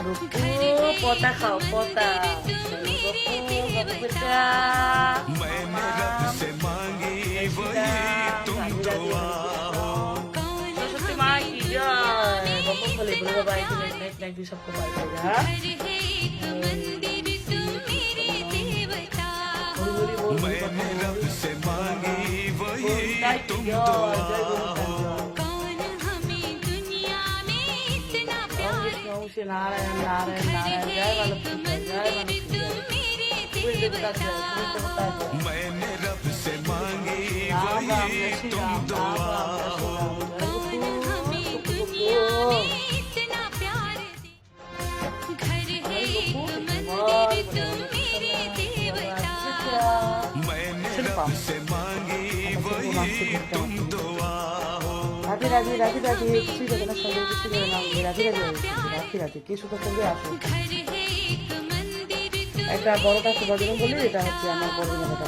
रुको पोता खाओ पोता बेटा मैंने रब से मांगी वही तुम दुआ हो। सरस्वती माँ की जय। बप्पा फले बोलो बाय नाइट नाइट भी सबको बाय करेगा। मैंने रब से मांगी वही तुम दुआ हो। श्री नारायण नारायण नारायण जय बालकृष्ण जय मैंने रब से मांगी वही तुम दुआ हो। मैंने रब से मांगी वही तुम दुआ हो। রাধে রাধে রাধে রাধে কিছু যাবে না সবাই কিছু যাবে না রাধে রাধে রাধে রাধে কে সুখে সঙ্গে আসো একটা বড়টা বজরং বলি এটা হচ্ছে আমার বড় মেলাটা।